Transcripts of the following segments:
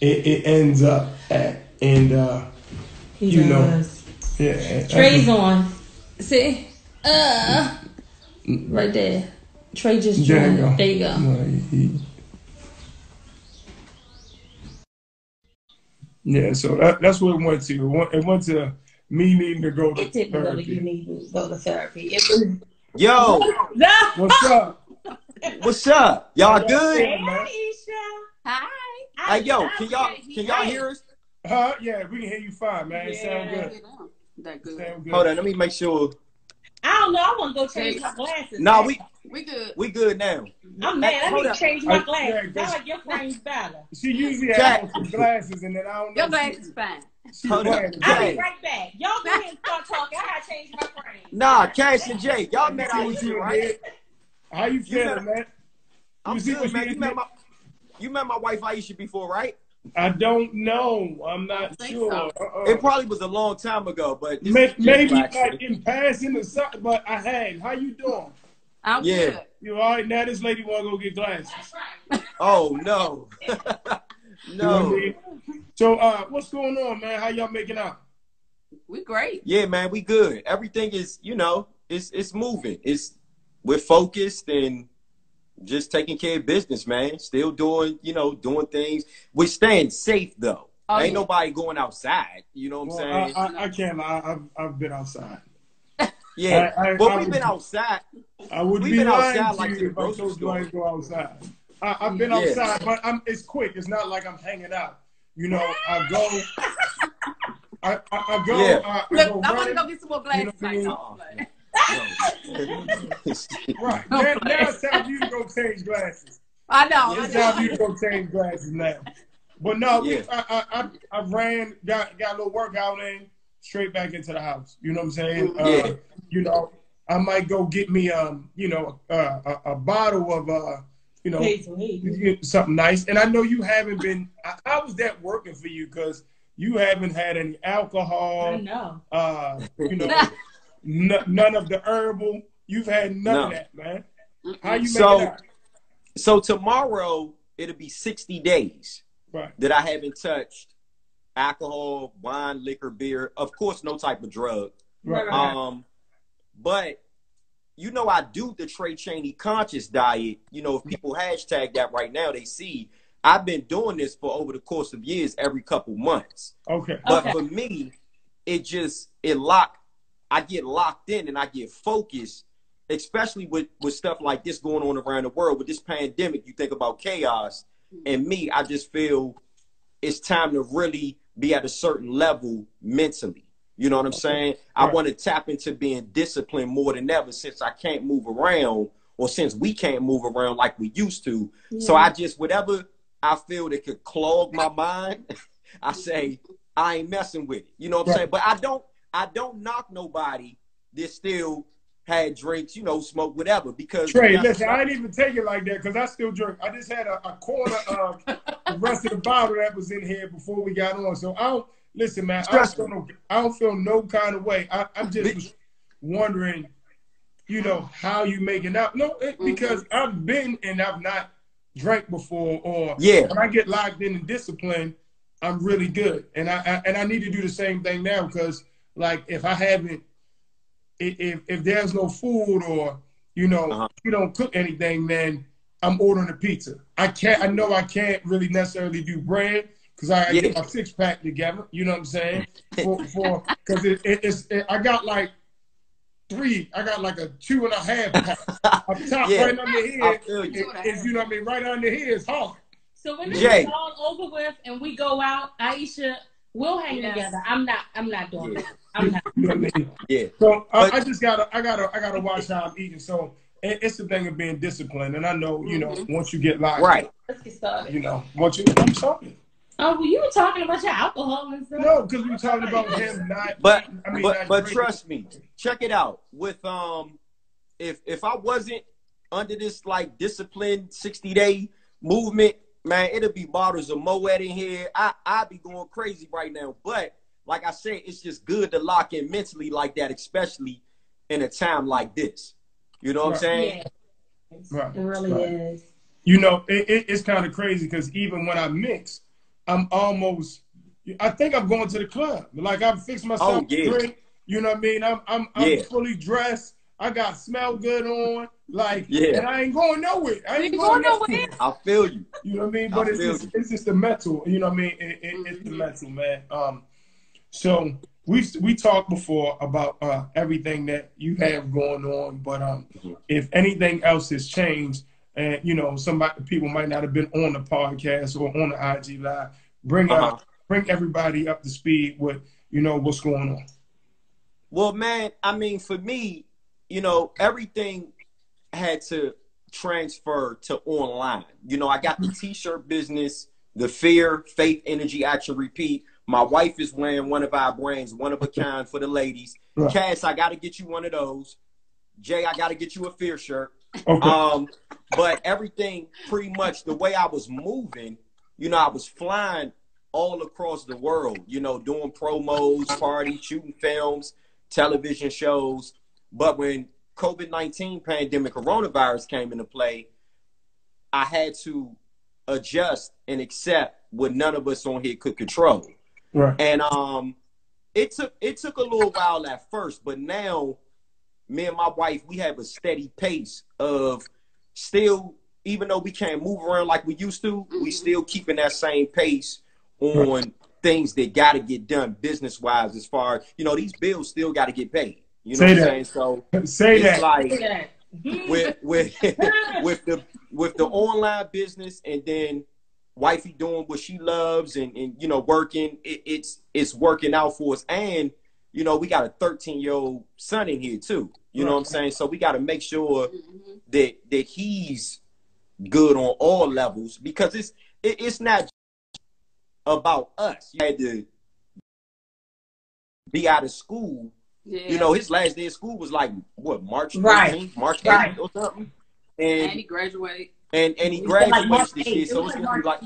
it ends up at. And He you know, does. yeah. Trey's on. See? Right there. Trey just There you joined. go. There you go. Yeah, so that's what it went to. It went to me needing to go to It didn't really you therapy. need to go to therapy. It was Yo, What's up? what's up? Y'all good? Hey, man. Aisha. Hi. Hey, yo, can y'all hear us? Yeah, we can hear you fine, man. It sound good. That good. Sound good. Hold on, let me make sure. I don't know. I want to go change my glasses. Nah, We good. we good now. I'm mad. I Hold need up. to change my Yeah, glasses. 'cause- I like your frame's better. She usually Jack. has on some glasses, and then I don't know. Your glasses fine. She Hold playing up. the I'll game. be right back. Y'all go ahead and start talking. I gotta change my frame. Nah, Cash and Jay, y'all met See what Ayesha, you right? did? How you feeling, man? I'm see good, what man. she You met my wife Ayesha before, right? I don't know. I'm not think sure. so. It probably was a long time ago, but this is Maybe just like in passing or something, but I had. How you doing? I'm Yeah. good. You all right? Now this lady want to go get glasses. Oh no, You know what I no. mean? So, what's going on, man? How y'all making out? We great. Yeah, man, we good. Everything is, it's moving. We're focused and just taking care of business, man. Still doing, doing things. We're staying safe though. Oh, Ain't yeah. nobody going outside. You know what I'm saying? I can't lie. I've been outside. Yeah, I we've been outside. I would We've be been lying outside to like you to the if I grocery told you I store. ain't go outside. I've been Yeah. outside, but it's quick. It's not like I'm hanging out. I go. I go. Yeah. I Look, go I want to running. go get some more glasses. You know Like, Right. Now it's time for you to go change glasses. I know. Yeah, It's I time for know. you to go change glasses now. But no, Yeah. I ran, got a little workout in, straight back into the house. You know what I'm saying? Yeah. I might go get me a bottle of something nice. And I know you haven't been. How was that working for you? Because you haven't had any alcohol. I know. None of the herbal. You've had none of that, man. How you make it out? So tomorrow it'll be 60 days Right. that I haven't touched alcohol, wine, liquor, beer. Of course, no type of drug. Right. But I do the Tray Chaney conscious diet. If people hashtag that right now, they see I've been doing this for over the course of years, every couple months. Okay. But for me, I get locked in and I get focused, especially with stuff like this going on around the world. With this pandemic, you think about chaos. And me, I just feel it's time to really be at a certain level mentally. You know what I'm saying? I want to tap into being disciplined more than ever since I can't move around, or since we can't move around like we used to. Yeah. So I just, whatever I feel that could clog my mind, I say, I ain't messing with it. You know what I'm saying? But I don't knock nobody that still had drinks, smoke, whatever. Because Trey, listen, I didn't even take it like that because I still drink. I just had a quarter of the rest of the bottle that was in here before we got on. So I don't. Listen, man, I don't feel no kind of way. I'm just wondering, how you making out. No, because I've been and I've not drank before, or when I get locked in and disciplined, I'm really good. And I need to do the same thing now because, like, if I haven't, if there's no food or, you don't cook anything, then I'm ordering a pizza. I know I can't really necessarily do bread. Because I get my 6-pack together, you know what I'm saying? Because I got like 3, I got like a 2.5 pack. Up top, right under here, is you know what I mean? Right under here is hard. So when this is all over with and we go out, Ayesha, we'll hang together. I'm not doing that. I'm not. You know what I mean? Yeah. So I just gotta watch how I'm eating. So it's the thing of being disciplined, and I know once you get locked, Let's get started. I'm sorry. Oh, well, you were talking about your alcohol and stuff. No, because we were talking about him not. But trust me, check it out. With if I wasn't under this like disciplined 60-day movement, man, it'll be bottles of Moet in here. I'd be going crazy right now. But like I said, it's just good to lock in mentally like that, especially in a time like this. You know what I'm saying? Yeah. It really is. It's kind of crazy because even when I mix, I'm almost. I think I'm going to the club. Like I'm fixing myself a drink. You know what I mean? I'm fully dressed. I got smell good on. Like, and I ain't going nowhere. I ain't going nowhere. I feel you. You know what I mean? But it's just the mental. You know what I mean? It's the mental, man. So we talked before about everything that you have going on, but if anything else has changed, and you know, people might not have been on the podcast or on the IG Live, bring everybody up to speed with, you know, what's going on. Well, man, I mean, for me, you know, everything had to transfer to online. You know, I got the t-shirt business, the Fear, Faith, Energy, Action, Repeat. My wife is wearing one of our brands, one of a kind for the ladies. Right. Cass, I got to get you one of those. Jay, I got to get you a Fear shirt. Okay. But everything pretty much the way I was moving, you know, I was flying all across the world, you know, doing promos, parties, shooting films, television shows. But when COVID-19 pandemic, coronavirus came into play, I had to adjust and accept what none of us on here could control. Right. And it took a little while at first, but now me and my wife, we have a steady pace of still, even though we can't move around like we used to, we still keeping that same pace on things that got to get done business wise. As far as, you know, these bills still got to get paid. You know what I'm saying? So it's like with the online business, and then wifey doing what she loves and you know, working, it's working out for us. And you know, we got a 13-year-old son in here too. You know what I'm saying? So we got to make sure that he's good on all levels, because it's not about us. You had to be out of school. Yeah. You know, his last day of school was like what, March 13th, March 8th or something. And he graduated. And he graduates this year, so it's gonna be like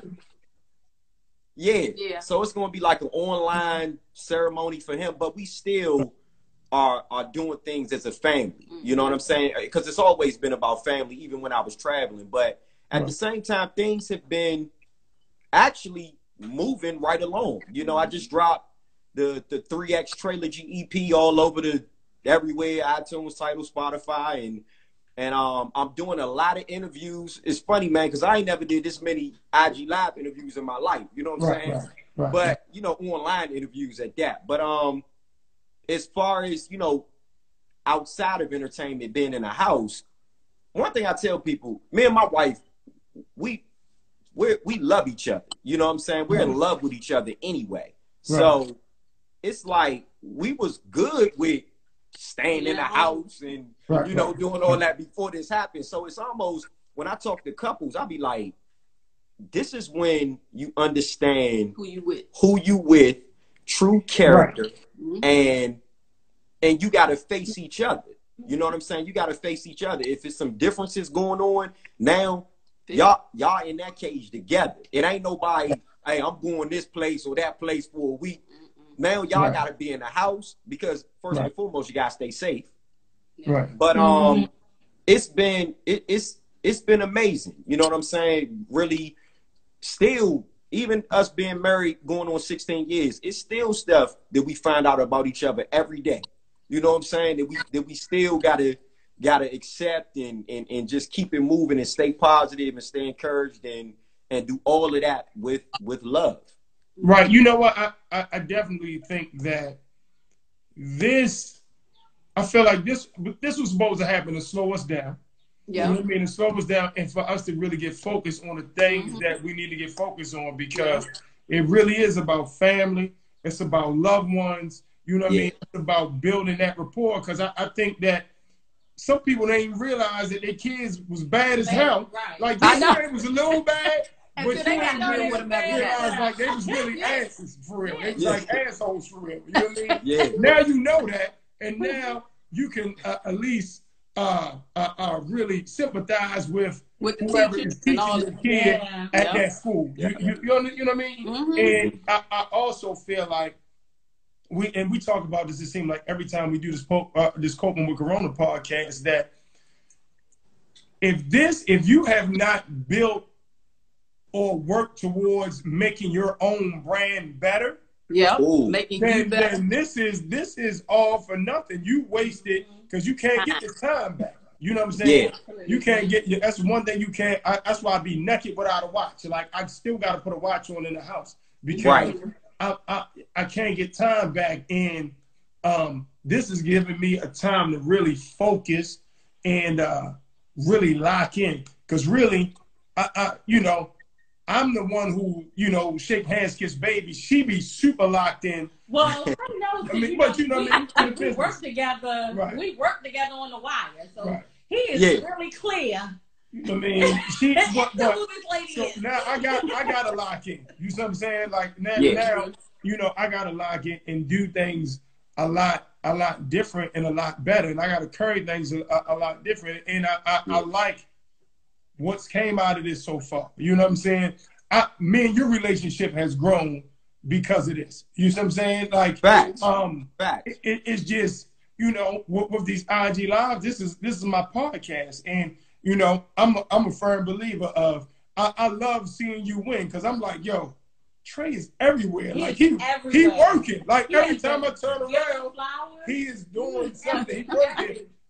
so it's gonna be like an online ceremony for him, but we still are doing things as a family. You know what I'm saying? Because it's always been about family, even when I was traveling. But at the same time, things have been actually moving right along. You know, I just dropped the 3X Trilogy EP all over everywhere, iTunes, Tidal, Spotify, and I'm doing a lot of interviews. It's funny, man, because I ain't never did this many IG Live interviews in my life. You know what I'm saying? Right. But, you know, online interviews at that. But as far as, you know, outside of entertainment, being in a house, one thing I tell people, me and my wife, we love each other. You know what I'm saying? We're in love with each other anyway. Right. So it's like we was good with staying in the house and, you know, doing all that before this happened. So it's almost, when I talk to couples, I'll be like, this is when you understand who you with, true character, and you got to face each other. You know what I'm saying? You got to face each other. If it's some differences going on, now y'all in that cage together. It ain't nobody, hey, I'm going this place or that place for a week. Now y'all got to be in the house, because first and foremost, you got to stay safe. Right. But it's been amazing. You know what I'm saying? Really, still, even us being married going on 16 years, it's still stuff that we find out about each other every day. You know what I'm saying? That we still gotta accept and just keep it moving and stay positive and stay encouraged and do all of that with love. Right. You know what? I definitely think that I feel like this was supposed to happen to slow us down. Yeah. You know what I mean? To slow us down and for us to really get focused on the things that we need to get focused on, because it really is about family. It's about loved ones. You know what I mean? It's about building that rapport, because I think that some people didn't even realize that their kids was bad as hell. Right. Like, this was a little bad. But they got no realize, like, they was really asses for real. They was like assholes for real. You know what I mean? Yeah. Now you know that, and now you can at least really sympathize with whoever is teaching the kid at that school. You know what I mean? And I also feel like we talk about this. It seems like every time we do this Coping with Corona podcast, that if you have not built or work towards making your own brand better, Yeah, making you better. Then this is all for nothing. You wasted because you can't get the time back. You know what I'm saying? Yeah. You can't get. That's one thing you can't. That's why I be naked without a watch. Like I still got to put a watch on in the house because I can't get time back. And this is giving me a time to really focus and really lock in. Because really, you know, I'm the one who, you know, shake hands, kiss babies. She be super locked in. Well, I know. I mean, but you know, we work together. Right. We work together on the wire, so right. he is really clear. I mean, she. But, who this lady so is. now I got to lock in. You see what I'm saying? Like now, you know, I got to lock in and do things a lot different and a lot better, and I got to carry things a lot different. And I like what's came out of this so far. You know what I'm saying? Me and your relationship has grown because of this. You see what I'm saying? Like, Facts. It's just, you know, with these IG lives, this is my podcast, and you know, I'm a firm believer of I love seeing you win because I'm like, yo, Tray is everywhere. Like he working. Like every time I turn around, he is doing something. He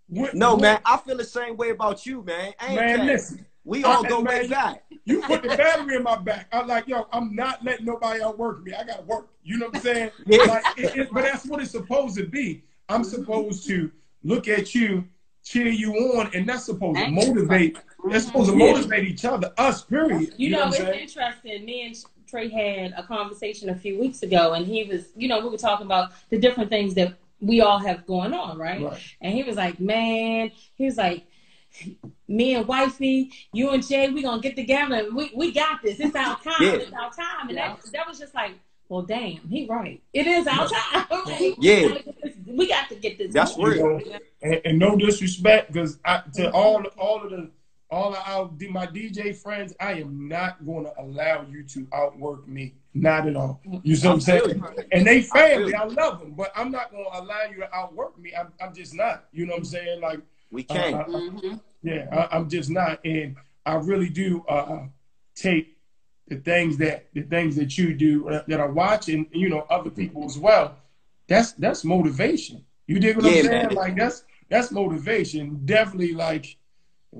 working. No, man, I feel the same way about you, man. Man, listen. We all go way back. You put the battery in my back. I'm like, yo, I'm not letting nobody outwork me. I gotta work. You know what I'm saying? Like, but that's what it's supposed to be. I'm supposed to look at you, cheer you on, and that's supposed to motivate. That's supposed to motivate each other, us, period. You know it's interesting. Me and Tray had a conversation a few weeks ago, and he was, you know, we were talking about the different things that we all have going on, right? And he was like, man, he was like, me and wifey, you and Jay, we gonna get together and we got this. It's our time. It's our time. And that was just like, well, damn, he right. It is our time. We got to get this. That's real. And no disrespect, because to all of my DJ friends, I am not going to allow you to outwork me. Not at all. You see what I'm saying? And they family, I love them, but I'm not going to allow you to outwork me. I'm just not. You know what I'm saying? Like, we can't. I'm just not, and I really do take the things that you do that I watch, and you know other people as well. That's motivation. You dig what I'm saying? Man. Like that's motivation. Definitely, like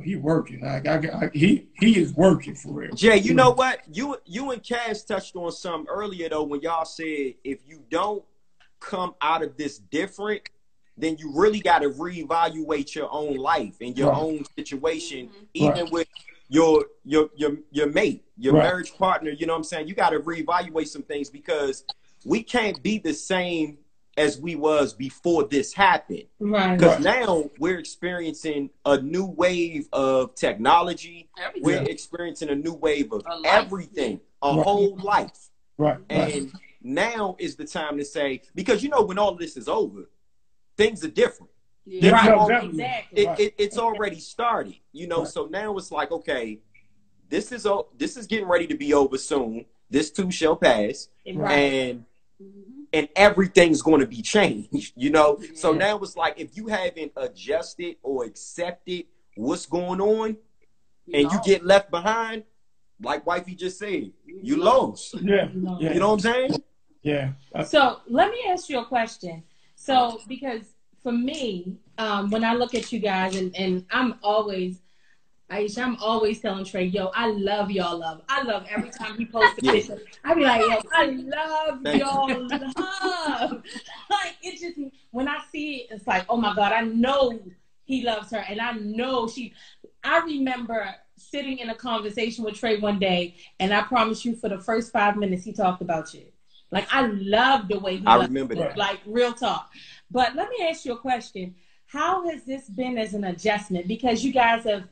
he working. Like he is working for real. Jay, you know what? You and Cass touched on something earlier though when y'all said if you don't come out of this different, then you really got to reevaluate your own life and your own situation, even with your mate, your marriage partner. You know what I'm saying? You got to reevaluate some things because we can't be the same as we was before this happened. Because now we're experiencing a new wave of technology. We're experiencing a new wave of everything, a whole life. And now is the time to say, because you know when all this is over, things are different. It's already started, you know. So now it's like, okay, this is getting ready to be over soon. This too shall pass, and everything's going to be changed, you know. So now it's like if you haven't adjusted or accepted what's going on, and you get left behind, like wifey just said, you lost. You know what I'm saying? So let me ask you a question. So, because for me, when I look at you guys, and I'm always, Ayesha, I'm always telling Tray, yo, I love y'all love. I love every time he posts a picture. I be like, yo, I love y'all love. Like, it's just, when I see it, it's like, oh my God, I know he loves her. And I know I remember sitting in a conversation with Tray one day, and I promise you for the first 5 minutes, he talked about you. Like, I love the way he remember that. Like, real talk. But let me ask you a question. How has this been as an adjustment? Because you guys have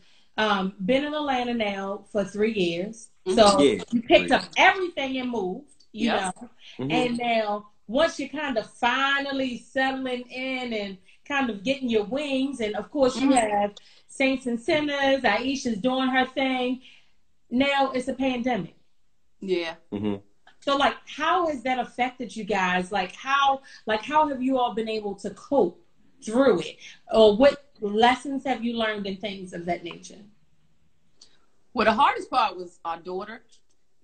been in Atlanta now for 3 years. So you picked up everything and moved, you know. And now, once you're kind of finally settling in and kind of getting your wings, and of course you have Saints and Sinners, Ayesha's doing her thing. Now it's a pandemic. So, like, how has that affected you guys? Like, how have you all been able to cope through it? Or what lessons have you learned and things of that nature? Well, the hardest part was our daughter.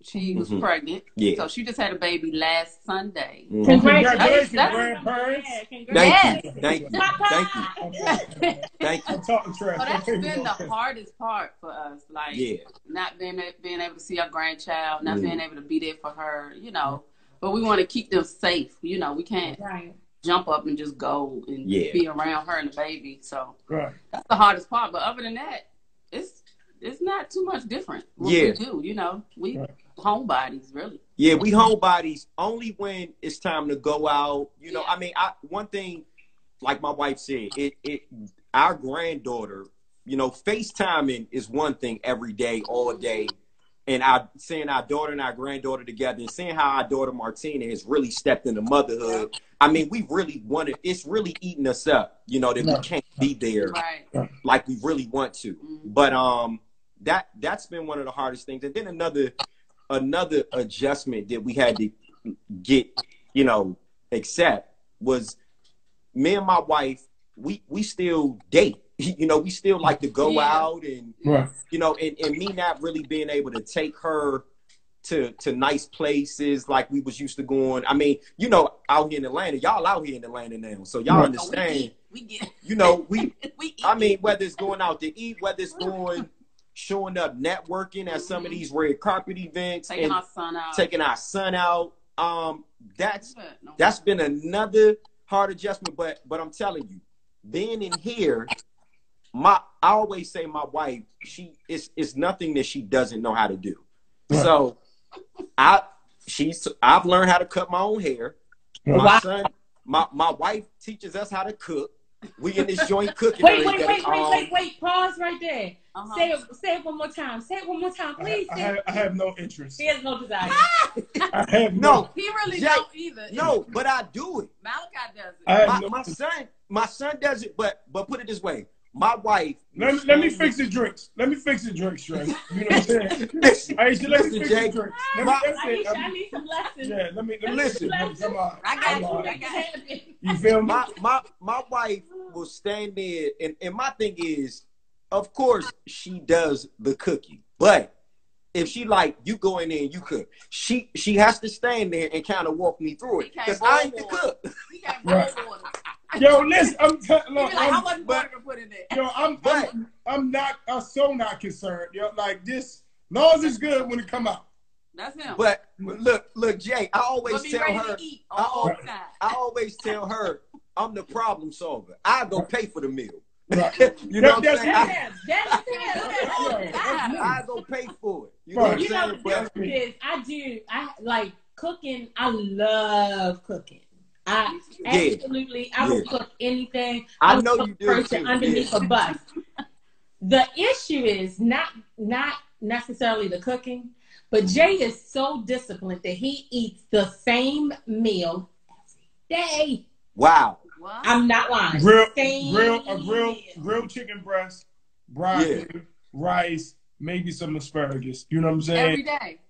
She was pregnant. Yeah. So she just had a baby last Sunday. Congratulations, grandparents. Thank you. Thank you. Thank you. So that's been the hardest part for us. Like, not being able to see our grandchild, not being able to be there for her, you know. But we want to keep them safe. You know, we can't jump up and just go and be around her and the baby. So that's the hardest part. But other than that, it's not too much different what we do, you know. We homebodies, really. Yeah, we homebodies only when it's time to go out. You know, I mean, one thing, like my wife said, our granddaughter, you know, FaceTiming is one thing every day, all day. And seeing our daughter and our granddaughter together and seeing how our daughter Martina has really stepped into motherhood. I mean, we really want it. It's really eating us up, you know, that we can't be there like we really want to. But that's been one of the hardest things. And then another adjustment that we had to get, you know, accept was me and my wife, we still date. You know, we still like to go out and, you know, and me not really being able to take her to nice places like we was used to going. I mean, you know, out here in Atlanta, y'all out here in Atlanta now. So y'all understand, you know, I mean, whether it's going out to eat, whether it's showing up networking at some of these red carpet events, taking our son out. That's been another hard adjustment, but I'm telling you, being in here, I always say my wife, it's nothing that she doesn't know how to do. So I've learned how to cut my own hair. My son, my wife teaches us how to cook. We in this joint cooking. Wait. Pause right there. Say it one more time. Say it one more time, please. I have no interest. He has no desire. I have no. He really don't either. No, but I do it. Malachi does it. My son does it, but put it this way. My wife. Let me fix the drinks. Trey. You know what I'm saying? Ayesha, let me fix the drinks. I need some lessons. Yeah, let me listen. Come on. I got you. You feel me? My wife will stand there, and my thing is, of course, she does the cooking, but if she like, you go in there and you cook, she has to stand there and kind of walk me through it because I ain't the cook. We got bowl water. Yo, listen, I'm how much water to put in there? Yo, I'm not concerned. Yo, like this, long as it's good when it come out. That's him. But look, Jay, I always tell her, I always tell her, I'm the problem solver. I go pay for the meal. Right. You know what I'm saying? I go pay for it. You know what I'm saying? I like cooking. I love cooking. I will cook anything. I know you do person underneath a bus. The issue is not necessarily the cooking, but Jay is so disciplined that he eats the same meal every day. Wow. I'm not lying. Grilled chicken breast, broccoli, rice, maybe some asparagus. You know what I'm saying? Every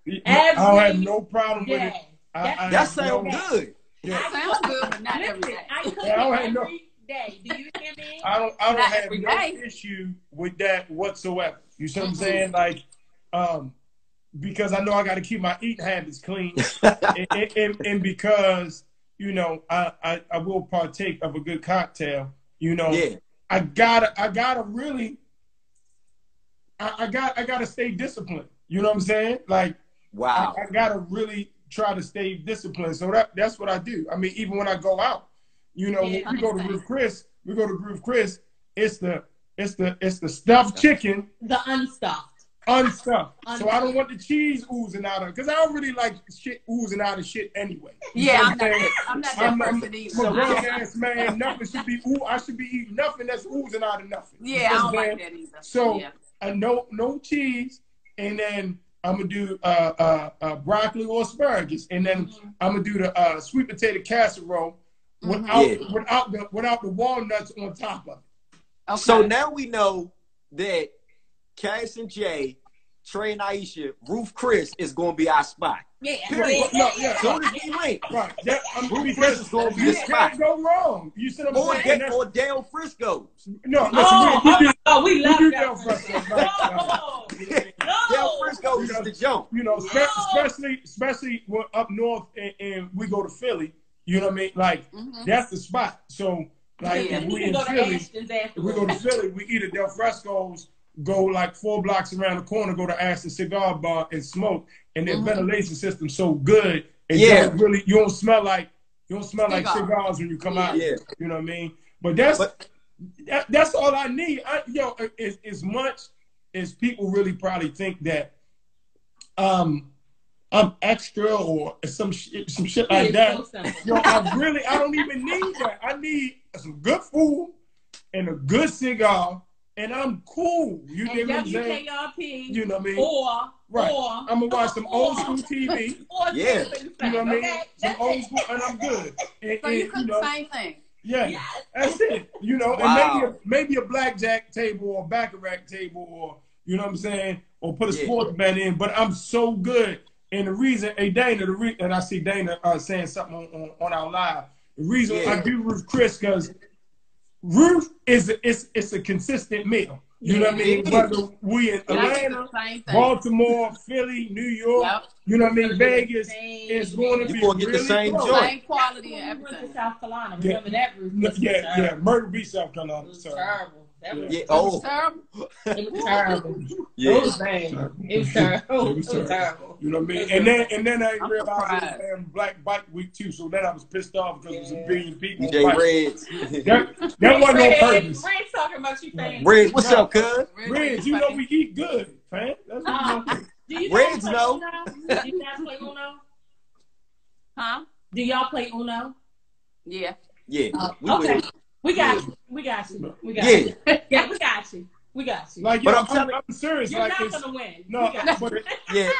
day. I don't have no problem with it. That sounds good. That sounds good, but not every day. I cook every day. Do you hear me? I don't have no issue with that whatsoever. You see what I'm saying? Like, because I know I got to keep my eating habits clean, and because, you know, I will partake of a good cocktail. You know, I gotta really, I gotta stay disciplined. You know what I'm saying? Like, wow, I gotta really try to stay disciplined. So that's what I do. I mean, even when I go out, you know, when we go to Groove Chris, it's the stuffed chicken, the unstuffed. So I don't want the cheese oozing out of it, because I don't really like shit oozing out of shit anyway. I'm not that person either. I'm a grown ass man. Nothing should be I should be eating nothing that's oozing out of nothing. Yeah, I don't like that either. So no cheese, and then I'm gonna do broccoli or asparagus, and then I'm gonna do the sweet potato casserole without the walnuts on top of it. Okay. So now we know that Cass and Jay, Trey and Ayesha, Roof Chris is going to be our spot. Yeah. Soon as we link, Roof Chris is going to be the spot. Can't go wrong. You see what I'm saying? Or Dale Frisco's. No, we love Dale Frisco's. Dale Frisco's Goes the jump. You know, especially when up north and we go to Philly. You know what I mean? Like that's the spot. So like if we in Philly, if we go to Philly, we eat at Del Fresco's. Go like 4 blocks around the corner, go to Ashton Cigar Bar and smoke, and their ventilation system so good, and you don't smell like cigars when you come out. Yeah. You know what I mean? But that's all I need. As much as people really probably think that I'm extra or some shit like that. I don't even need that. I need some good food and a good cigar. And I'm cool. You know what I'm saying? You know what I mean? Or I'm gonna watch some old school TV. You know what I mean? Some old school, and I'm good. So you cook the same thing. Yeah, that's it. You know, and maybe a blackjack table or a baccarat table, or you know what I'm saying, or put a sports bet in. But I'm so good. And the reason, Dana, and I see Dana saying something on our live. The reason I do Ruth Chris because Ruth it's a consistent meal. You know what I mean? Whether we in Atlanta, Baltimore, Philly, New York, you know what I mean, Vegas, it's going to be get the same joint. Same quality and everything. South Carolina. Remember that Ruth? Myrtle Beach, South Carolina. It was terrible. It was terrible. It was terrible. Yeah. It was bad. It was terrible. It was terrible. You know what I mean? And then I realized it was Black Bike Week too. So then I was pissed off because it was a billion people. DJ Reds. That wasn't on purpose. Red's talking about you, fans. Reds, what's up, cuz? Reds, you know we eat good, fam. That's what Reds know. Do you guys play Uno? Huh? Do y'all play Uno? Yeah. Yeah. Okay. We got you. We got you. We got you. Yeah, we got you. We got you. Like, but I'm serious. You're like not gonna win. No, but yeah.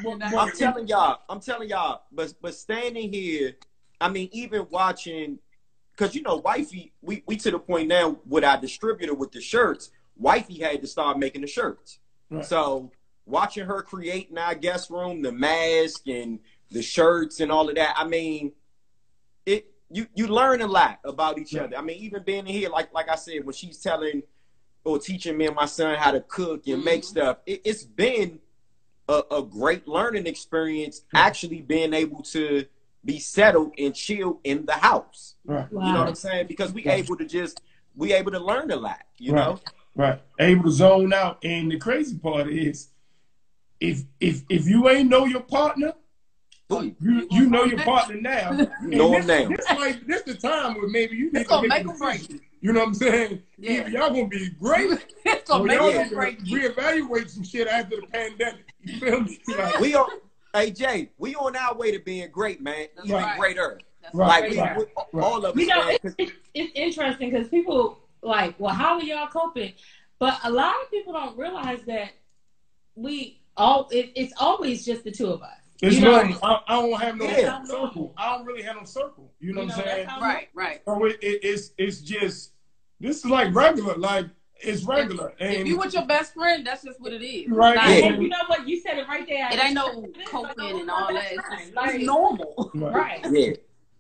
I'm telling y'all. But standing here, I mean, even watching, because you know, wifey, we to the point now with our distributor with the shirts. Wifey had to start making the shirts. Right. So watching her creating our guest room, the mask and the shirts and all of that. I mean, you learn a lot about each other. I mean, even being in here, like I said, when she's telling or teaching me and my son how to cook and make stuff, it's been a great learning experience. Actually, being able to be settled and chill in the house. Right. Wow. You know what I'm saying? Because we able to learn a lot. You know. Right. Able to zone out. And the crazy part is, if you ain't know your partner. You know your partner now. This the time where maybe you need to make a break. You know what I'm saying? Yeah. Either y'all gonna be great, or y'all gonna reevaluate some shit after the pandemic. You feel me? Like, we on our way to being great, man. Even greater. Right. Like all of us. You know, it's interesting because people like, well, how are y'all coping? But a lot of people don't realize that it's always just the two of us. It's normal. I don't have no circle. I don't really have no circle. You know what I'm saying? Right. So it's just, this is like regular. Like, it's regular. If you with your best friend, that's just what it is. Right. Like, you know what? You said it right there. It ain't no coping and all that. It's normal. Right. Yeah.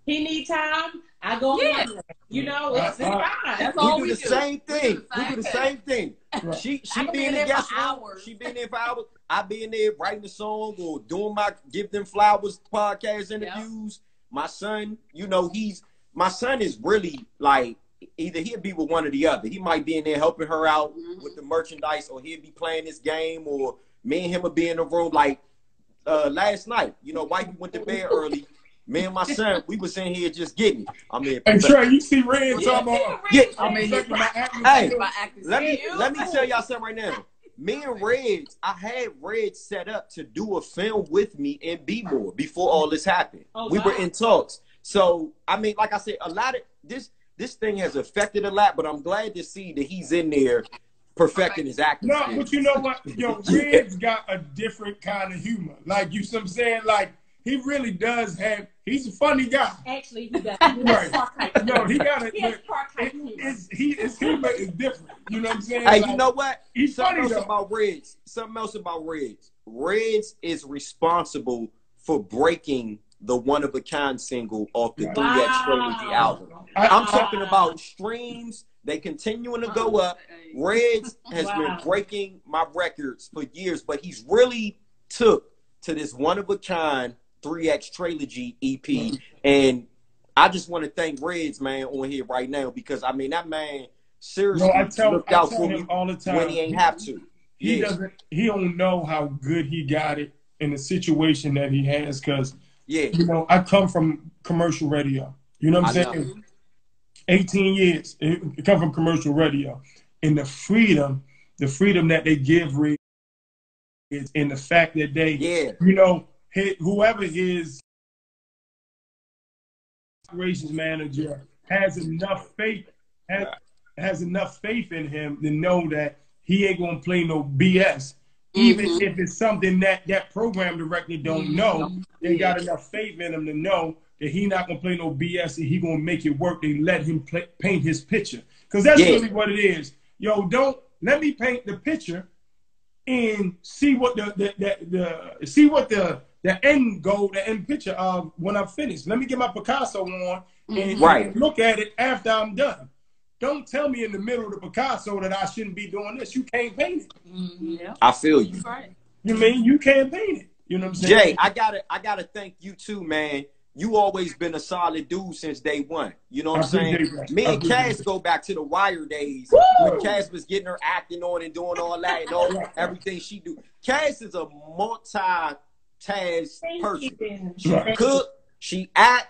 He need time. I go on. You know, it's fine. That's all we do. The same thing. We do the same thing. Right. She be in there for hours. She been there for hours. I be in there writing the song or doing my Give Them Flowers podcast interviews. My son, you know, my son is really like, either he'll be with one or the other. He might be in there helping her out with the merchandise, or he'll be playing this game, or me and him will be in the room. Like last night, you know, wifey went to bed early. Me and my son, we was in here just getting it. I mean, and Trey, you see Red talking about? Yeah, I mean, let me tell y'all something right now. Me and Reds, I had Reds set up to do a film with me in B-More before all this happened. We were in talks. So, I mean, like I said, a lot of this thing has affected a lot, but I'm glad to see that he's in there perfecting his acting. No, but you know what? Yo, Red's got a different kind of humor. Like, you see what I'm saying? Like, he really does have, he's a funny guy. Actually, he does. Right. No, he got He has part-type humor. His humor is different. You know what I'm saying? Hey, like, you know what? Something else about Reds. Reds is responsible for breaking the one-of-a-kind single off the 3X Trilogy album. I'm talking about streams. They continuing to go up. Reds has been breaking my records for years, but he's really took to this one-of-a-kind 3X Trilogy EP. And I just want to thank Reds, man, on here right now, because, I mean, that man seriously looked out for me all the time when he ain't have to. He don't know how good he got it in the situation that he has, because, you know, I come from commercial radio. You know what I'm saying? 18 years. I come from commercial radio. And the freedom that they give Reds is in the fact that they, you know, whoever his operations manager has enough faith in him to know that he ain't gonna play no BS, even if it's something that program director don't know. They got enough faith in him to know that he not gonna play no BS and he gonna make it work. They let him paint his picture, because that's really what it is. Yo, don't let me paint the picture and see what the end goal, the end picture of when I'm finished. Let me get my Picasso on and look at it after I'm done. Don't tell me in the middle of the Picasso that I shouldn't be doing this. You can't paint it. I feel you. You mean you can't paint it? You know what I'm saying? Jay, I gotta thank you too, man. You always been a solid dude since day one. You know what I'm saying? Me and Cass go back to the Wire days when Cass was getting her acting on and doing all that and everything she do. Cass is a multi-task person. She cook, she act,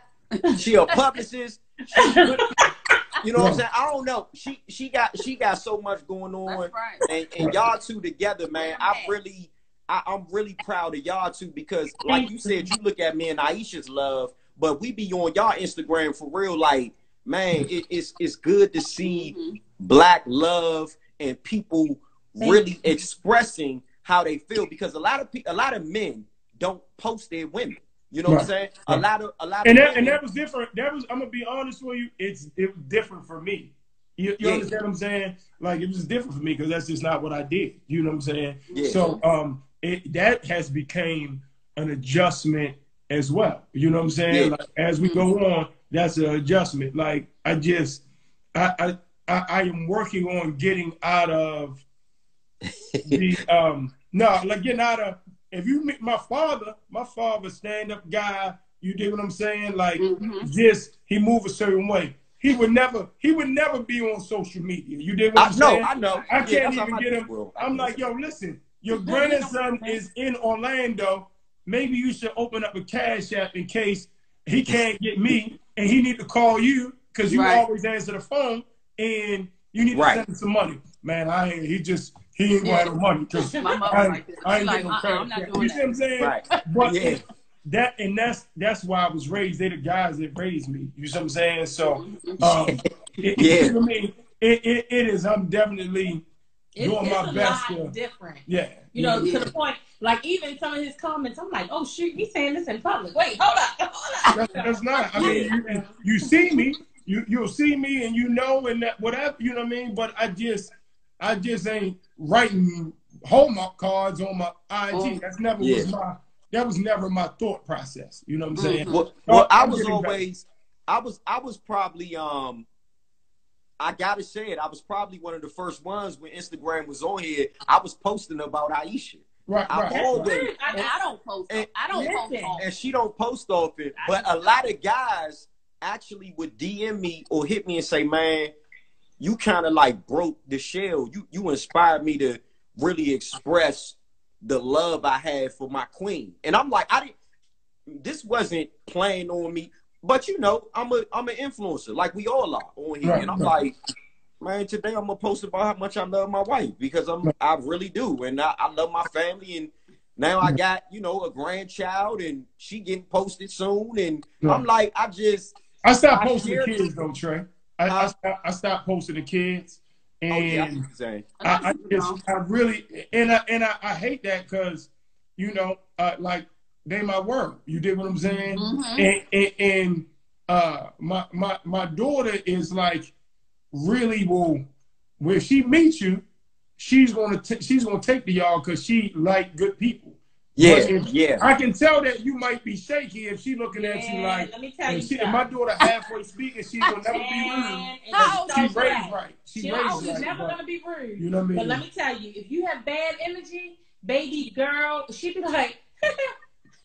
she a publicist. You know what I'm saying? I don't know. She got so much going on, and y'all two together, man. I'm really proud of y'all too, because like you said, you look at me and Ayesha's love, but we be on y'all Instagram for real. Like, man, it's good to see Black love and people really expressing how they feel, because a lot of men don't post their women. You know what I'm saying? A lot of that was different. I'm gonna be honest with you. It was different for me. You understand what I'm saying? Like, it was different for me because that's just not what I did. You know what I'm saying? So that has became an adjustment as well. You know what I'm saying? Like, as we go on, that's an adjustment. Like, I am working on getting out of the getting out of. If you meet my father stand-up guy, you dig what I'm saying? Like, he move a certain way. He would never be on social media. You dig what I'm saying? I know. I can't even get him. I'm like, yo, listen, your grandson is in Orlando. Maybe you should open up a Cash App in case he can't get me and he need to call you, because you always answer the phone and you need to send him some money. Man, he ain't gonna have no money, because I ain't getting no credit. You see what I'm saying? But that's why I was raised. They're the guys that raised me. You see what I'm saying? So you know what I mean? It is. I'm definitely doing my best. It's a lot different. Yeah. You know, to the point, like, even some of his comments, I'm like, oh shoot, he's saying this in public. Wait, hold up. That's not. I mean, you see me, you'll see me, and you know, and that whatever. You know what I mean? But I just ain't writing Hallmark cards on my IG. That was never my thought process. You know what I'm saying? Well, I was probably I gotta say it, I was probably one of the first ones when Instagram was on here. I was posting about Ayesha. I don't post. I don't post often. And she don't post often. But a lot of guys actually would DM me or hit me and say, man, you kind of like broke the shell. You inspired me to really express the love I had for my queen. And I'm like, this wasn't playing on me, but you know, I'm an influencer, like we all are on here. And I'm like, man, today I'm gonna post about how much I love my wife, because I really do, and I love my family, and now I got, you know, a grandchild, and she getting posted soon, and I'm like, I stopped posting the kids though, Trey. I stopped posting the kids, and I hate that, because, you know, like, they my world. You dig what I'm saying? And my daughter is like, really where she meets you, she's gonna take to y'all, because she like good people. I can tell that you might be shaky if she looking at you like, let me tell you, if my daughter halfway speaking, she will never be rude. She raised right. She's never gonna be rude. You know what I mean? But let me tell you, if you have bad energy, baby girl, she'd be like,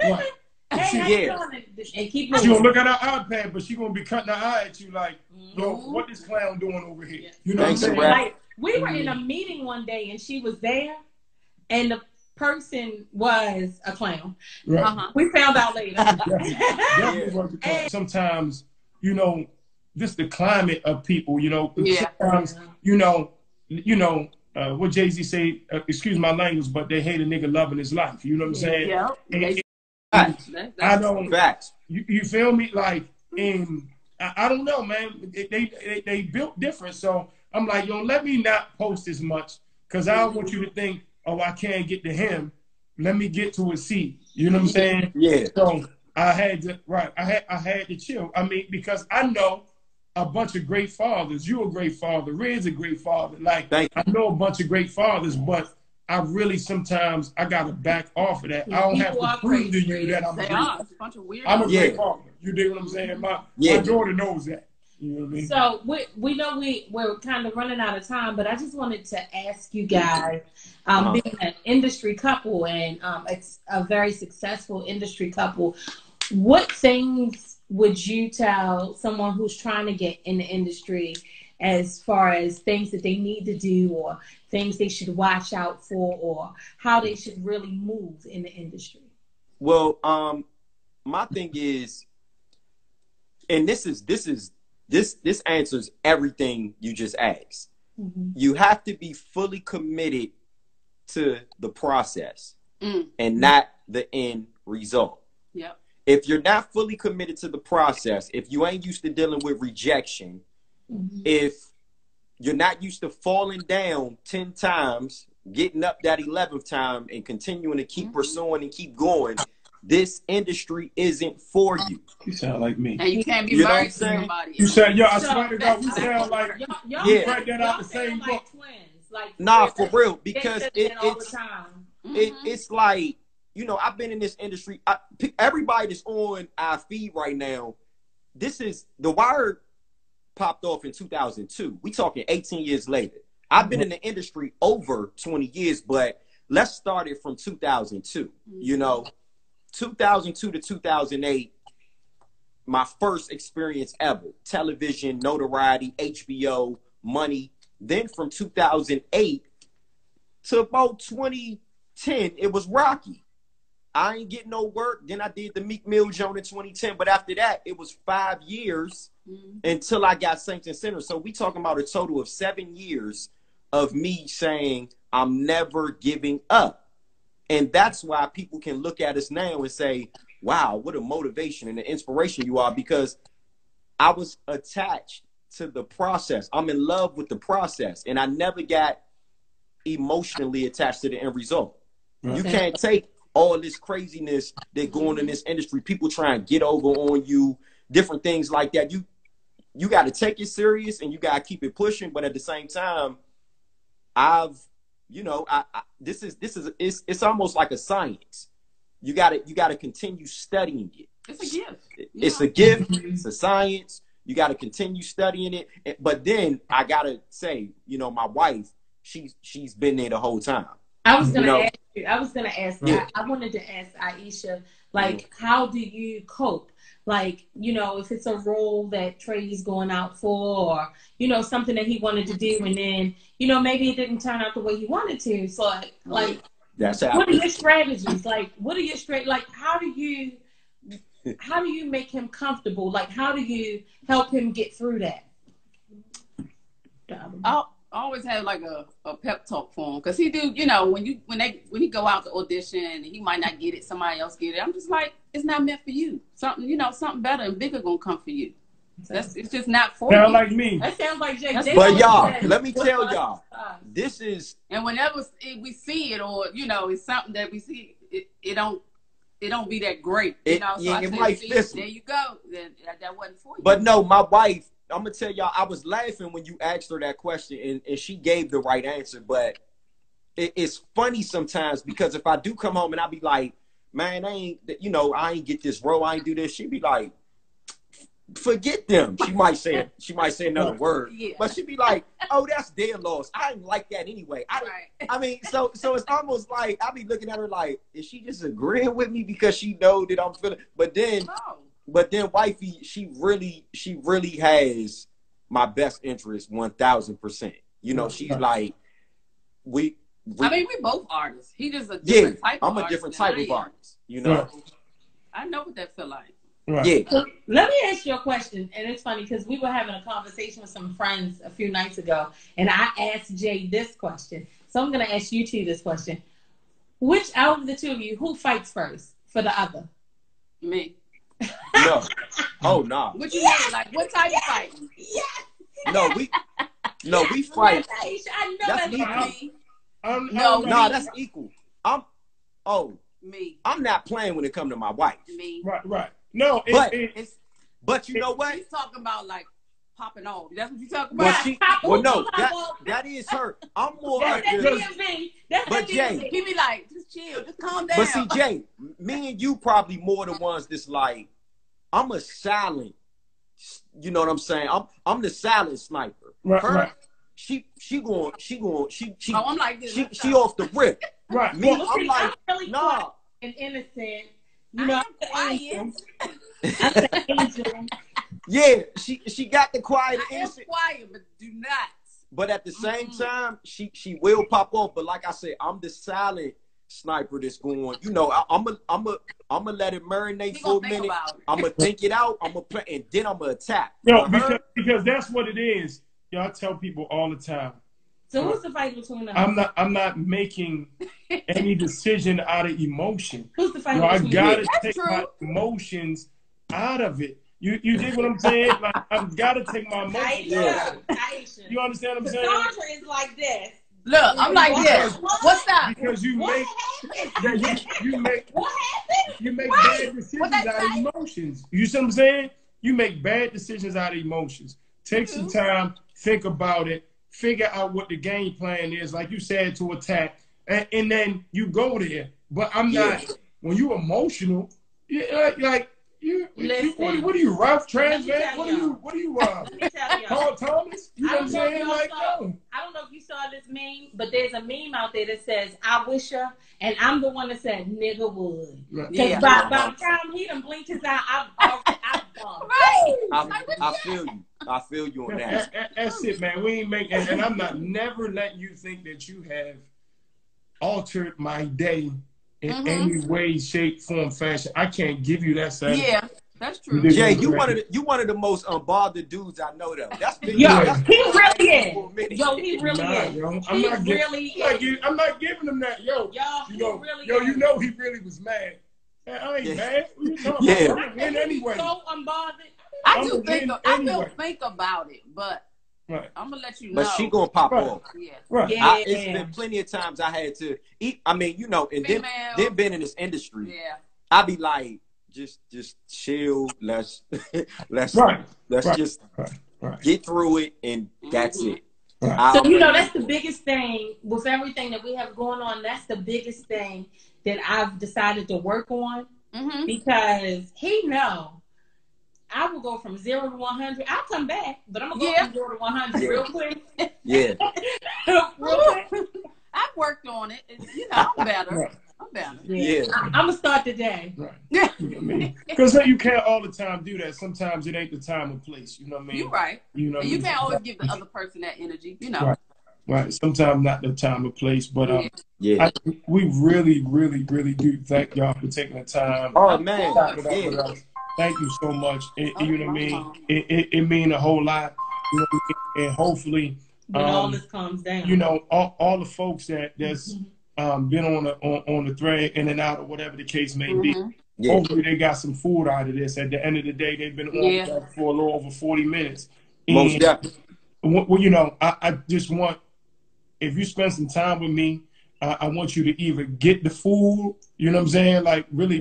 Right. hey, how you doing? And keep moving. She gonna look at her iPad, but she gonna be cutting her eye at you like, yo, what this clown doing over here? Yeah. You know what I'm saying? Like, we were in a meeting one day and she was there and the person was a clown. Right. We found out later. Definitely was a clown. Sometimes, you know, this the climate of people, you know. Sometimes, you know, what Jay-Z say, excuse my language, but they hate a nigga loving his life. You know what I'm saying? Yeah. I don't. You feel me? Like, I don't know, man. They built different, so I'm like, yo, let me not post as much because I don't want you to think, oh, I can't get to him. Let me get to his seat. You know what I'm saying? Yeah. So I had to chill. I mean, because I know a bunch of great fathers. You're a great father. Red's a great father. Like, I know a bunch of great fathers, but I really sometimes I gotta back off of that. I don't have to prove to you that I'm a great father. You dig what I'm saying? My daughter knows that. You know what I mean? So we know we're kind of running out of time, but I just wanted to ask you guys, being an industry couple and a very successful industry couple, what things would you tell someone who's trying to get in the industry as far as things that they need to do or things they should watch out for or how they should really move in the industry? Well, my thing is, and this answers everything you just asked. You have to be fully committed to the process and not the end result. Yep. If you're not fully committed to the process, if you ain't used to dealing with rejection, if you're not used to falling down 10 times, getting up that 11th time and continuing to keep pursuing and keep going, this industry isn't for you. You sound like me. And you can't be married to somebody. You sound, yo, I swear to God, we sound like, you write that out the same book. Like twins. Like, nah, for real, because it's like, you know, I've been in this industry. Everybody that's on our feed right now, this is, The Wire popped off in 2002. We talking 18 years later. I've been in the industry over 20 years, but let's start it from 2002. You know, 2002 to 2008, my first experience ever. Television, notoriety, HBO, money. Then from 2008 to about 2010, it was rocky. I ain't getting no work. Then I did the Meek Mill Jones in 2010. But after that, it was 5 years until I got Saints and Sinners. So we talking about a total of 7 years of me saying, I'm never giving up. And that's why people can look at us now and say, wow, what a motivation and an inspiration you are, because I was attached to the process. I'm in love with the process. And I never got emotionally attached to the end result. You can't take all this craziness that going in this industry, people try and get over on you, different things like that. You got to take it serious and you got to keep it pushing. But at the same time, it's almost like a science. You got to continue studying it. It's a gift. It's a gift. It's a science. You got to continue studying it. But then I got to say, you know, my wife, she's been there the whole time. I was going to ask, I wanted to ask Ayesha, like, how do you cope? Like, you know, if it's a role that Trey's going out for, or, you know, something that he wanted to do, and then, you know, maybe it didn't turn out the way he wanted to. So, like, what are your strategies? Like, how do you make him comfortable? Like, how do you help him get through that? I always have like a pep talk for him, because he do, you know, when he go out to audition, he might not get it, somebody else get it. I'm just like, it's not meant for you. Something better and bigger gonna come for you. It's just not for you. Sound like me. That sounds like Jay. But y'all, let me tell y'all, this is. And whenever we see it, or you know, it's something that we see, it don't be that great. You know, so it might fit. There you go. Then that wasn't for you. But no, my wife. I'm gonna tell y'all, I was laughing when you asked her that question, and she gave the right answer. But it's funny sometimes, because if I do come home and I be like, man, I ain't get this role, I ain't do this, she'd be like, forget them. She might say another word, but she'd be like, "Oh, that's their loss. I didn't like that anyway." I mean, so it's almost like I be looking at her like, is she just agreeing with me because she know that I'm feeling? But then wifey, she really has my best interest 1000%. You know, she's like, we I mean, we both artists. He just a different type of artist. I'm a different type of artist. You know, I know what that feel like. Right. Yeah. So let me ask you a question, and it's funny because we were having a conversation with some friends a few nights ago, and I asked Jay this question. So I'm going to ask you two this question: which out of the two of you, who fights first for the other? Me. No. Oh no. What you mean? Like what type of fighting? No, we fight. I know that's me. No, that's equal. Me. I'm not playing when it comes to my wife. Me. Right. No, but you know what? She's talking about like popping off. That's what you talking about. That is her. I'm more that's but Jay, he be like, just chill, just calm down. But see, Jay, me and you probably more the ones that's like, I'm a silent. You know what I'm saying? I'm the silent sniper. Right. She going. Oh, I'm like this. She off the rip. Right. Me, I'm like, really nah. And innocent. You know, I'm the angel. Yeah, she got the quiet I innocent. am quiet, but do not. But at the same time, she will pop off. But like I said, I'm the silent sniper that's going. You know, I'm gonna let it marinate for a minute. I'm gonna think it out. I'm gonna play, and then I'm gonna attack. Yo, because that's what it is. Yo, I tell people all the time. So who's the fight between us? I'm not making any decision out of emotion. Who's the fight Yo, I between gotta us? take my emotions out of it. You dig what I'm saying? Like, I've got to take my emotions out of it. Ayesha. You understand what I'm saying? Sandra is like this. Look, I'm like this. What's that? Because you make What bad decisions out of emotions. You see what I'm saying? You make bad decisions out of emotions. Take some time, think about it, figure out what the game plan is, like you said, to attack, and then you go there. But I'm not. When you emotional, like. What are you, Ralph Transvan? What are you, Paul Thomas? You know what I'm saying? Like, no. I don't know if you saw this meme, but there's a meme out there that says, I wish her, and I'm the one that said, nigga would. Because by the time he done blinked his eye, I've gone. I feel you. I feel you on that. That's it, man. We ain't making, and I'm not never letting you think that you have altered my day in any way, shape, form, fashion. I can't give you that side. Yeah, that's true. Jay, you one of the most unbothered dudes I know, though. That's he really is. Yo, he really is. Yo, I'm not giving him that. Yo, you know he really was mad. Man, I ain't mad. What you talking about? I'm gonna win anyway. So unbothered. I do think about it, but I'm gonna let you know. But she gonna pop off. Yeah. Right. It's been plenty of times I had to eat. I mean, you know, and then been in this industry. Yeah. I be like, just chill. Let's just get through it, and that's it. Right. So you know, that's the biggest thing with everything that we have going on. That's the biggest thing that I've decided to work on because he know. I will go from 0 to 100. I'll come back, but I'm gonna go from 0 to 100 real quick. Yeah. Real quick. I've worked on it. You know, I'm better. Right. I'm better. Yeah. I'm gonna start today. Right. You know what I mean? Because you can't all the time do that. Sometimes it ain't the time or place. You know what I mean? You're right. You know, and you can't always give the other person that energy. You know. Right. Sometimes not the time or place, but we really, really, really do thank y'all for taking the time. Oh man. Thank you so much. You know what I mean? It mean a whole lot. You know what I mean? And hopefully, when all this calms down, you know, all the folks that's been on the thread, in and out, or whatever the case may be. Yeah. Hopefully, they got some food out of this. At the end of the day, they've been on for a little over 40 minutes. Most definitely. Well, you know, I just want, if you spend some time with me, I want you to either get the food, you know what I'm saying, like really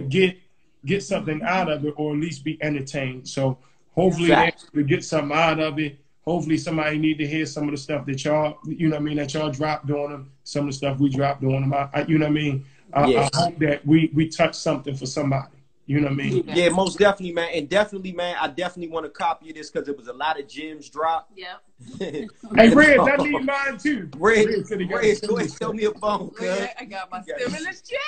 get something out of it, or at least be entertained. So hopefully they get something out of it. Hopefully somebody need to hear some of the stuff that y'all, you know what I mean, that y'all dropped on them, some of the stuff we dropped on them. You know what I mean? I hope that we touch something for somebody. You know what I mean? Yeah, most definitely, man. And definitely, man, I definitely want to copy this because it was a lot of gems dropped. Yep. Hey, Reg, I need mine too. Reg, go ahead, show me a phone, cuz. I got my stimulus check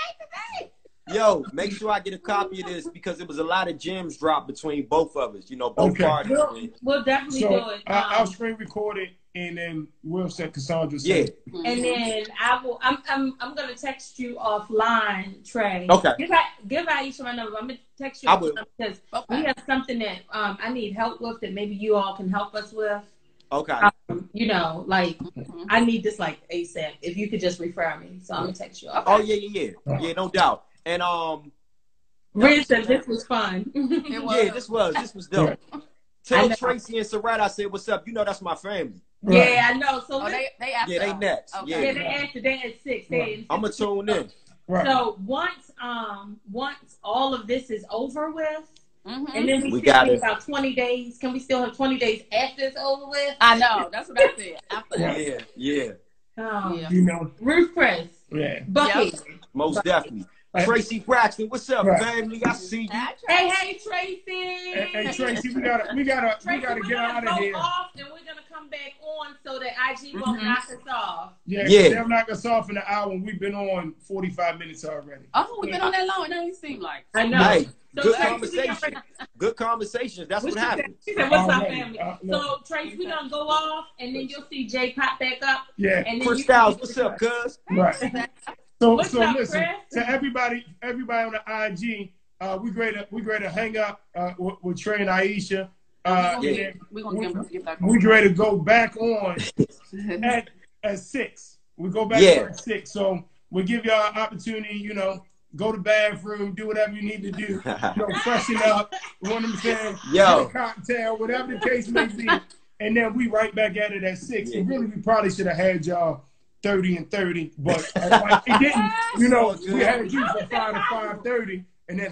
today. Yo, make sure I get a copy of this because it was a lot of gems dropped between both of us. You know, both parties. We'll definitely do it. I'll screen record it and then we'll set Cassandra. Yeah. And then I'm gonna text you offline, Trey. Okay. Give Ayesha my number. I'm gonna text you because we have something that I need help with that maybe you all can help us with. Okay. You know, like I need this like ASAP. If you could just refer me, so I'm gonna text you. Okay. Oh yeah, no doubt. And Rich said this was fun. Yeah, this was dope. Tell Tracy and Sarat I said what's up. You know that's my family. Right. Yeah, I know. So they after. Yeah, they next. Okay. Yeah, they after. They at 6. Right. I'm gonna tune in. Right. So once all of this is over with, and then we got still about 20 days. Can we still have 20 days after it's over with? I know. That's what I said. After. Yeah. You know, Ruth Chris. Yeah. Bucky. Most definitely. Tracy Claxton, what's up, family? I see you. Hey, Tracy. Hey, Tracy, we gotta get out of here. Off and we're gonna come back on so that IG won't knock us off. Yeah, they'll knock us off in an hour. We've been on 45 minutes already. Oh, we've been on that long. It doesn't seem like. I know. Hey, So good Tracy, conversation. Good conversations. That's what happens. She said, "What's up, family?" So Tracy, we're gonna go off, and then you'll see Jay pop back up. Yeah. And then Chris Styles, what's up, cuz? Right. So What's up, listen, Chris? to everybody on the IG, we great to hang up with Trey and Ayesha. We're gonna get back on. We ready to go back on at 6. We go back on at 6. So we give y'all an opportunity, you know, go to the bathroom, do whatever you need to do, you know, freshen up, you know what I'm saying? Get a cocktail, whatever the case may be. And then we right back at it at 6. And really, we probably should have had y'all 30 and 30, but like, it didn't. You know, we had you from 5 to 5:30, and then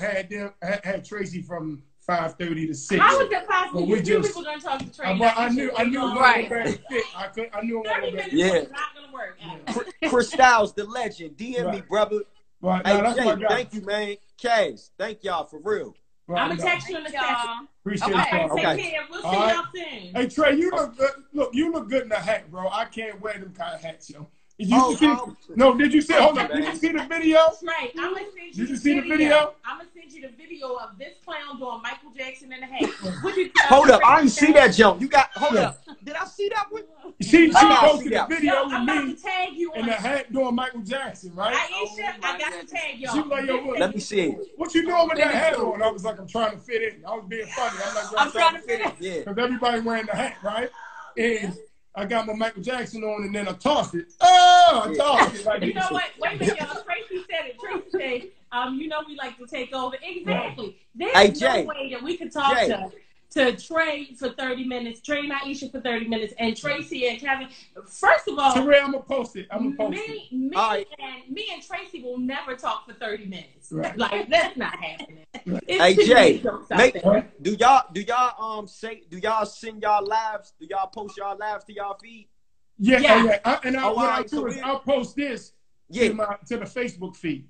had Tracy from 5:30 to 6. How was that possible? We You people gonna talk to Tracy? I knew it wasn't going to fit. I knew it wasn't going to fit. Yeah. Not gonna work. Chris Styles, the legend. DM me, brother. Right. Hey, no, Jay, thank you, man. Kaz, thank y'all for real. Right, I'm gonna text you in the session. Appreciate y'all. Okay. Take care. We'll see y'all soon. Hey, Trey, you look good. Look, you look good in a hat, bro. I can't wear them kind of hats, yo. Did you see? Hold on. Did you see the video? Right. I'm gonna send you. Did you see the video? I'm gonna send you the video of this clown doing Michael Jackson in the hat. Hold up, I didn't see that jump. You got hold up. Did I see that one? She posted the video I'm with about me to tag you in the hat doing Michael Jackson, right? Ayesha, I got to tag y'all. She was like, yo, what? Let me see it. What you doing with that hat on? I was like, I'm trying to fit in. I was being funny. I'm trying to fit in. Yeah. Because everybody wearing the hat, right? And I got my Michael Jackson on, and then I tossed it. Oh, I tossed it. Like, you know what? Wait a minute, y'all. Tracy said it. Tracy said, you know we like to take over. Exactly. There's no way that we could talk to Trey for 30 minutes, Trey and Ayesha for 30 minutes, and Tracy and Kevin. First of all, Trey, I'm going to post it. Me and Tracy will never talk for 30 minutes. Right. Like, that's not happening. Hey Jay, do y'all send y'all lives? Do y'all post y'all lives to y'all feed? Yeah. What I'll do is I'll post this to the Facebook feed.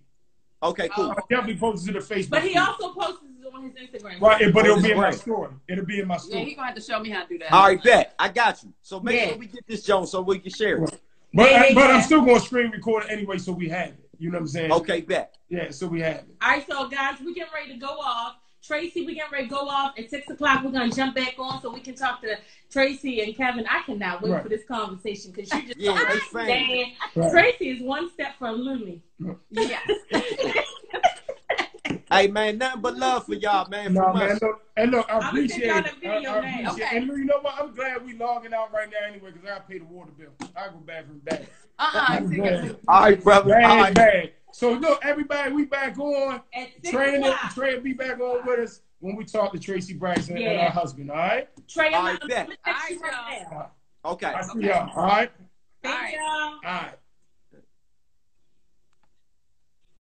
Okay, cool. I'll definitely post it to the Facebook. But he also posts it on his Instagram. Right, but it'll be in my story. It'll be in my story. Yeah, he's gonna have to show me how to do that. All right, bet. I got you. So make sure we get this, Jones, so we can share it. Right. But I'm still going to screen record it anyway, so we have it. You know what I'm saying? Okay, bet. Yeah, so we have it. All right, so guys, we getting ready to go off. Tracy, we getting ready to go off at 6 o'clock. We're gonna jump back on so we can talk to Tracy and Kevin. I cannot wait for this conversation because you just understand. Tracy is one step from Looney. Yeah. Hey man, nothing but love for y'all, man. No, man. Look, I appreciate it. Okay. And you know what? I'm glad we logging out right now anyway because I gotta pay the water bill. I go bathroom bad. All right, brother. Bad. So look, everybody, we back on. Trey will be back on with us when we talk to Tracy Braxton and her husband. All right. Trey, all right, bet. All right, Okay. I see y'all. All right. Thank y'all. All right.